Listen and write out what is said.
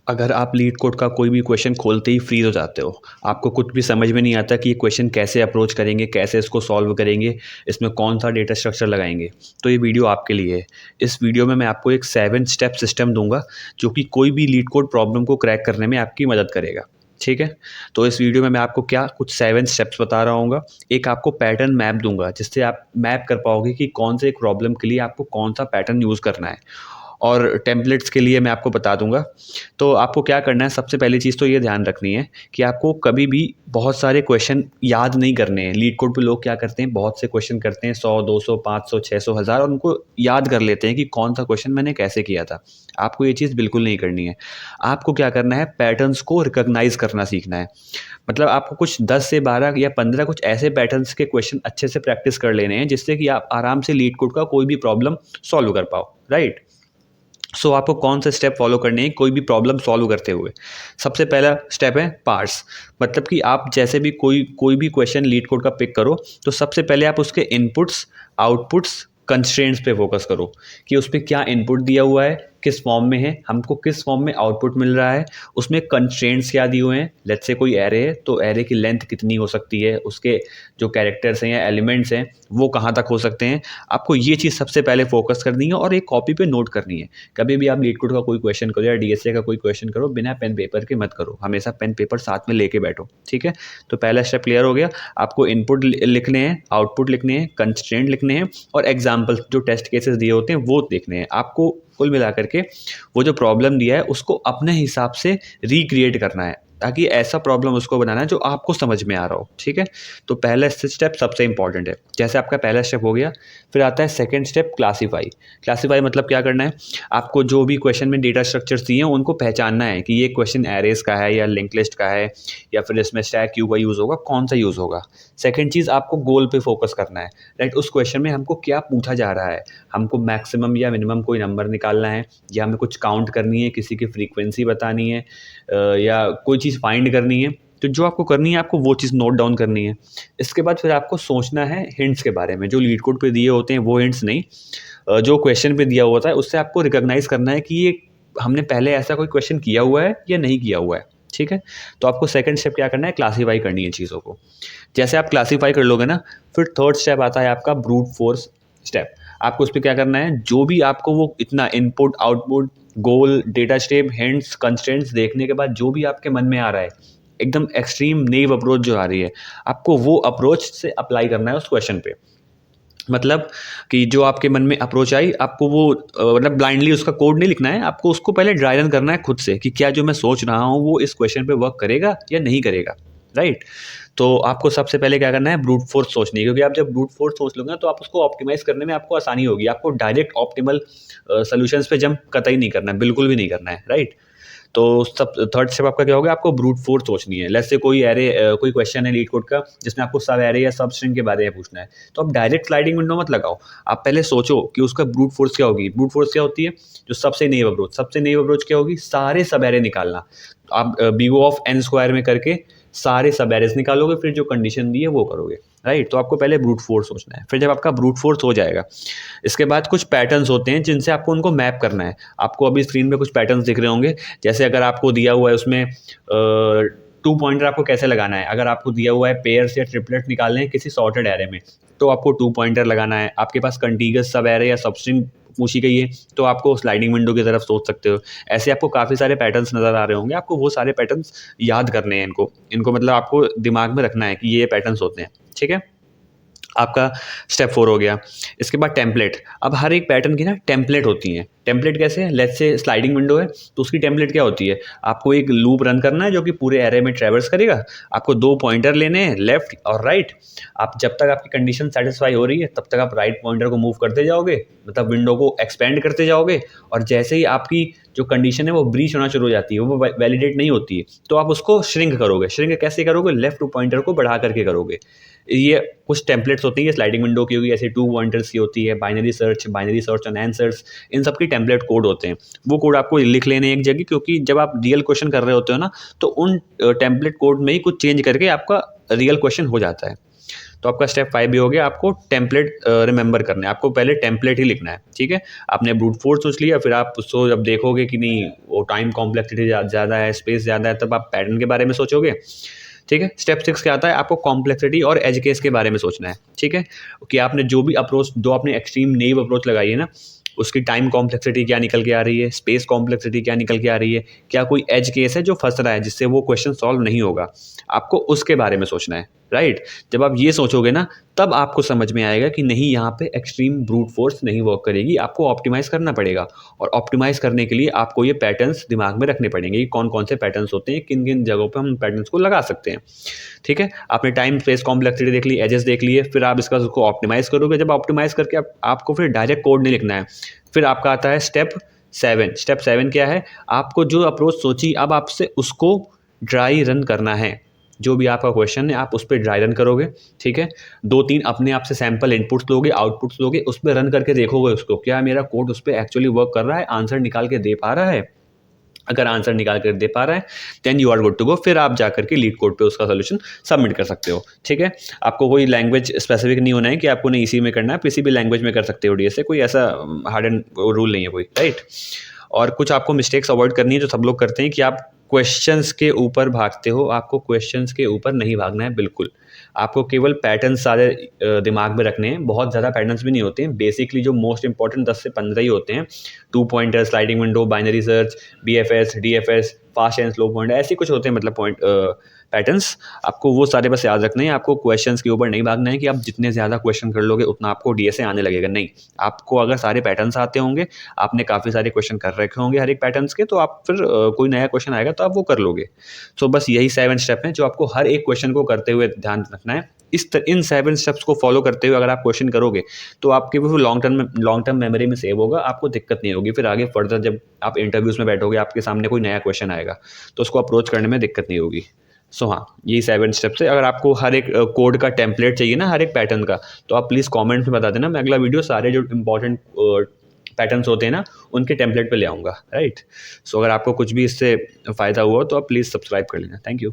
अगर आप leet code का कोई भी क्वेश्चन खोलते ही फ्रीज हो जाते हो, आपको कुछ भी समझ में नहीं आता कि ये क्वेश्चन कैसे अप्रोच करेंगे, कैसे इसको सॉल्व करेंगे, इसमें कौन सा डेटा स्ट्रक्चर लगाएंगे, तो ये वीडियो आपके लिए है। इस वीडियो में मैं आपको एक 7 स्टेप सिस्टम दूंगा जो कि कोई भी लीड कोड प्रॉब्लम को क्रैक करने में आपकी मदद करेगा। ठीक है, तो इस वीडियो में मैं आपको क्या कुछ 7 स्टेप्स बता रहा हूँ। एक आपको पैटर्न मैप दूंगा जिससे आप मैप कर पाओगे कि कौन से एक प्रॉब्लम के लिए आपको कौन सा पैटर्न यूज़ करना है, और टेम्पलेट्स के लिए मैं आपको बता दूंगा। तो आपको क्या करना है, सबसे पहली चीज़ तो ये ध्यान रखनी है कि आपको कभी भी बहुत सारे क्वेश्चन याद नहीं करने हैं। लीड कोड पे लोग क्या करते हैं, बहुत से क्वेश्चन करते हैं, 100 200 500 600 1000, और उनको याद कर लेते हैं कि कौन सा क्वेश्चन मैंने कैसे किया था। आपको ये चीज़ बिल्कुल नहीं करनी है। आपको क्या करना है, पैटर्न्स को रिकॉग्नाइज करना सीखना है। मतलब आपको कुछ 10 से 12 या 15 कुछ ऐसे पैटर्न्स के क्वेश्चन अच्छे से प्रैक्टिस कर लेने हैं जिससे कि आप आराम से लीड कोड का कोई भी प्रॉब्लम सॉल्व कर पाओ। राइट, सो आपको कौन से स्टेप फॉलो करने हैं कोई भी प्रॉब्लम सॉल्व करते हुए। सबसे पहला स्टेप है पार्स। मतलब कि आप जैसे भी कोई भी क्वेश्चन लीड कोड का पिक करो, तो सबसे पहले आप उसके इनपुट्स, आउटपुट्स, कंस्ट्रेंट्स पे फोकस करो कि उस पर क्या इनपुट दिया हुआ है, किस फॉर्म में है, हमको किस फॉर्म में आउटपुट मिल रहा है, उसमें कंस्ट्रेंट्स क्या दिए हुए हैं। लेट्स से कोई एरे है तो एरे की लेंथ कितनी हो सकती है, उसके जो कैरेक्टर्स हैं या एलिमेंट्स हैं वो कहाँ तक हो सकते हैं। आपको ये चीज़ सबसे पहले फोकस करनी है और एक कॉपी पे नोट करनी है। कभी भी आप लीड कोड का कोई क्वेश्चन करो या डीएसए का कोई क्वेश्चन करो, बिना पेन पेपर के मत करो, हमेशा पेन पेपर साथ में लेके बैठो। ठीक है, तो पहला स्टेप क्लियर हो गया। आपको इनपुट लिखने हैं, आउटपुट लिखने हैं, कंस्ट्रेंट लिखने हैं, और एग्जाम्पल जो टेस्ट केसेस दिए होते हैं वो देखने हैं। आपको कुल मिलाकर के वो जो प्रॉब्लम दिया है उसको अपने हिसाब से रिक्रिएट करना है, ताकि ऐसा प्रॉब्लम उसको बनाना है जो आपको समझ में आ रहा हो। ठीक है, तो पहला स्टेप सबसे इंपॉर्टेंट है। जैसे आपका पहला स्टेप हो गया, फिर आता है सेकंड स्टेप, क्लासीफाई। क्लासीफाई मतलब क्या करना है, आपको जो भी क्वेश्चन में डेटा स्ट्रक्चर्स दिए हैं उनको पहचानना है कि ये क्वेश्चन एरेज का है या लिंक लिस्ट का है, या फिर इसमें स्टैक क्यू का यूज़ होगा, कौन सा यूज़ होगा। सेकंड चीज़, आपको गोल पे फोकस करना है। राइट, उस क्वेश्चन में हमको क्या पूछा जा रहा है, हमको मैक्सिमम या मिनिमम कोई नंबर निकालना है, या हमें कुछ काउंट करनी है, किसी की फ्रीक्वेंसी बतानी है, या कोई चीज़ फाइंड करनी है। तो जो आपको करनी है, आपको वो चीज़ नोट डाउन करनी है। इसके बाद फिर आपको सोचना है हिंट्स के बारे में, जो लीड कोड पे दिए होते हैं वो हिंट्स नहीं, जो क्वेश्चन पे दिया होता है उससे आपको रिकॉग्नाइज करना है कि ये हमने पहले ऐसा कोई क्वेश्चन किया हुआ है या नहीं किया हुआ है। ठीक है, तो आपको सेकंड स्टेप क्या करना है, क्लासीफाई करनी है चीज़ों को। जैसे आप क्लासीफाई कर लोगे ना, फिर थर्ड स्टेप आता है आपका ब्रूट फोर्स स्टेप। आपको उस पर क्या करना है, जो भी आपको वो इतना इनपुट, आउटपुट, गोल, डेटा स्टेप, हिंट्स, कंस्ट्रेंट्स देखने के बाद जो भी आपके मन में आ रहा है, एकदम एक्सट्रीम नेव अप्रोच जो आ रही है, आपको वो अप्रोच से अप्लाई करना है उस क्वेश्चन पे। मतलब कि जो आपके मन में अप्रोच आई, आपको वो मतलब ब्लाइंडली उसका कोड नहीं लिखना है, आपको उसको पहले ड्राई रन करना है खुद से कि क्या जो मैं सोच रहा हूँ वो इस क्वेश्चन पे वर्क करेगा या नहीं करेगा। राइट, तो आपको सबसे पहले क्या करना है, ब्रूट फोर्स सोचनी है, क्योंकि आप जब ब्रूट फोर्स सोच लोगे ना तो आप उसको ऑप्टिमाइज करने में आपको आसानी होगी। आपको डायरेक्ट ऑप्टिमल सोल्यूशंस पे जंप कतई नहीं करना है, बिल्कुल भी नहीं करना है। राइट, तो सब थर्ड स्टेप आपका क्या होगा, आपको ब्रूट फोर्स सोचनी है। लेट्स से कोई एरे, कोई क्वेश्चन है लीड कोड का जिसमें आपको सब एरे या सब स्ट्रिंग के बारे में पूछना है, तो आप डायरेक्ट स्लाइडिंग विंडो मत लगाओ। आप पहले सोचो कि उसका ब्रूट फोर्स क्या होगी। ब्रूट फोर्स क्या होती है, जो सबसे नेव अप्रोच, सबसे नेव अप्रोच क्या होगी, सारे सब एरे निकालना। आप बिगो ऑफ एन स्क्वायर में करके सारे सब एरेज निकालोगे, फिर जो कंडीशन दी है वो करोगे। राइट, तो आपको पहले ब्रूट फोर्स सोचना है। फिर जब आपका ब्रूट फोर्स हो जाएगा, इसके बाद कुछ पैटर्न्स होते हैं जिनसे आपको उनको मैप करना है। आपको अभी स्क्रीन पे कुछ पैटर्न्स दिख रहे होंगे। जैसे अगर आपको दिया हुआ है उसमें 2 पॉइंटर आपको कैसे लगाना है, अगर आपको दिया हुआ है पेयर्स या ट्रिपलेट निकालने हैं किसी सॉर्टेड एरे में, तो आपको 2 पॉइंटर लगाना है। आपके पास कंटीगस सब एरे या सबस्ट्रिंग पूछी गई है तो आपको स्लाइडिंग विंडो की तरफ सोच सकते हो। ऐसे आपको काफ़ी सारे पैटर्न्स नज़र आ रहे होंगे, आपको वो सारे पैटर्न्स याद करने हैं। इनको इनको मतलब आपको दिमाग में रखना है कि ये पैटर्न्स होते हैं। ठीक है, आपका स्टेप 4 हो गया। इसके बाद टेम्पलेट। अब हर एक पैटर्न की ना टेम्पलेट होती हैं। टेम्पलेट कैसे है, लेट्स से स्लाइडिंग विंडो है तो उसकी टेम्पलेट क्या होती है, आपको एक लूप रन करना है जो कि पूरे एरे में ट्रैवर्स करेगा। आपको 2 पॉइंटर लेने हैं, लेफ्ट और राइट। आप जब तक आपकी कंडीशन सेटिस्फाई हो रही है तब तक आप राइट पॉइंटर को मूव करते जाओगे, मतलब विंडो को एक्सपेंड करते जाओगे, और जैसे ही आपकी जो कंडीशन है वो ब्रीच होना शुरू हो जाती है, वो वैलिडेट नहीं होती है, तो आप उसको श्रिंक करोगे। श्रिंक कैसे करोगे, लेफ्ट पॉइंटर को बढ़ा करके करोगे। ये कुछ टेम्पलेट्स होती है स्लाइडिंग विंडो की होगी, ऐसे 2 पॉइंटर्स की होती है, बाइनरी सर्च एंड आंसर्स, इन सब की टेम्पलेट कोड होते हैं। वो कोड आपको लिख लेने एक जगह, क्योंकि जब आप रियल क्वेश्चन कर रहे होते हो ना, तो उन टेम्पलेट कोड में ही कुछ चेंज करके आपका रियल क्वेश्चन हो जाता है। तो आपका स्टेप 5 भी हो गया, आपको टेम्पलेट रिमेंबर करना है, आपको पहले टेम्पलेट ही लिखना है, ठीक है। आपने ब्रूट फोर्स सोच लिया, फिर आप उसको जब देखोगे कि नहीं वो टाइम कॉम्प्लेक्सिटी ज़्यादा है, स्पेस ज़्यादा है, तब आप पैटर्न के बारे में सोचोगे, ठीक है। स्टेप 6 क्या आता है, आपको कॉम्प्लेक्सिटी और एज केस के बारे में सोचना है, ठीक है, कि आपने जो भी अप्रोच, जो आपने एक्सट्रीम नेव अप्रोच लगाई है ना, उसकी टाइम कॉम्प्लेक्सिटी क्या निकल के आ रही है, स्पेस कॉम्प्लेक्सिटी क्या निकल के आ रही है, क्या कोई एज केस है जो फंस रहा है जिससे वो क्वेश्चन सॉल्व नहीं होगा, आपको उसके बारे में सोचना है, राइट। जब आप ये सोचोगे ना, तब आपको समझ में आएगा कि नहीं यहाँ पे एक्सट्रीम ब्रूट फोर्स नहीं वर्क करेगी, आपको ऑप्टिमाइज़ करना पड़ेगा। और ऑप्टिमाइज़ करने के लिए आपको ये पैटर्न्स दिमाग में रखने पड़ेंगे कि कौन कौन से पैटर्न्स होते हैं, किन किन जगहों पर हम पैटर्न्स को लगा सकते हैं, ठीक है। आपने टाइम स्पेस कॉम्प्लेक्सिटी देख ली, एजेस देख लिए, फिर आप इसका उसको ऑप्टिमाइज़ करोगे। जब ऑप्टिमाइज़ करके आपको फिर डायरेक्ट कोड नहीं लिखना है, फिर आपका आता है स्टेप 7। स्टेप 7 क्या है, आपको जो अप्रोच सोची अब आपसे उसको ड्राई रन करना है। जो भी आपका क्वेश्चन है आप उस पर ड्राई रन करोगे, ठीक है। 2-3 अपने आप से सैम्पल इनपुट्स लोगे, आउटपुट्स लोगे, उस पर रन करके देखोगे उसको, क्या मेरा कोड उस पर एक्चुअली वर्क कर रहा है, आंसर निकाल के दे पा रहा है। अगर आंसर निकाल कर दे पा रहा है then you are good to go, फिर आप जा करके लीड कोड पे उसका सोल्यूशन सबमिट कर सकते हो, ठीक है। आपको कोई लैंग्वेज स्पेसिफिक नहीं होना है कि आपको नहीं इसी में करना है, किसी भी लैंग्वेज में कर सकते हो डीएस से, कोई ऐसा हार्ड एंड रूल नहीं है कोई, राइट। और कुछ आपको मिस्टेक्स अवॉइड करनी है जो सब लोग करते हैं कि आप क्वेश्चंस के ऊपर भागते हो, आपको क्वेश्चंस के ऊपर नहीं भागना है बिल्कुल। आपको केवल पैटर्न्स सारे दिमाग में रखने हैं, बहुत ज़्यादा पैटर्न्स भी नहीं होते हैं, बेसिकली जो मोस्ट इंपॉर्टेंट 10 से 15 ही होते हैं। 2 pointer, sliding window, binary search, BFS, DFS, fast and slow point, ऐसे कुछ होते हैं मतलब पॉइंट पैटर्न्स। आपको वो सारे बस याद रखने हैं, आपको क्वेश्चंस के ऊपर नहीं भागना है कि आप जितने ज़्यादा क्वेश्चन कर लोगे उतना आपको डीएसए आने लगेगा, नहीं। आपको अगर सारे पैटर्न्स आते होंगे, आपने काफ़ी सारे क्वेश्चन कर रखे होंगे हर एक पैटर्न्स के, तो आप फिर कोई नया क्वेश्चन आएगा तो आप वो कर लोगे। सो बस यही 7 स्टेप हैं जो आपको हर एक क्वेश्चन को करते हुए ध्यान रखना है। इन 7 स्टेप्स को फॉलो करते हुए अगर आप क्वेश्चन करोगे तो आपके वो लॉन्ग टर्म मेमोरी में सेव होगा, आपको दिक्कत नहीं होगी। फिर आगे फर्दर जब आप इंटरव्यूज़ में बैठोगे, आपके सामने कोई नया क्वेश्चन आएगा तो उसको अप्रोच करने में दिक्कत नहीं होगी। सो हाँ, यही 7 स्टेप्स है। अगर आपको हर एक कोड का टेम्पलेट चाहिए ना, हर एक पैटर्न का, तो आप प्लीज़ कमेंट्स में बता देना, मैं अगला वीडियो सारे जो इंपॉर्टेंट पैटर्न्स होते हैं ना उनके टेम्पलेट पे ले आऊँगा, राइट। सो अगर आपको कुछ भी इससे फ़ायदा हुआ तो आप प्लीज़ सब्सक्राइब कर लेना। Thank you.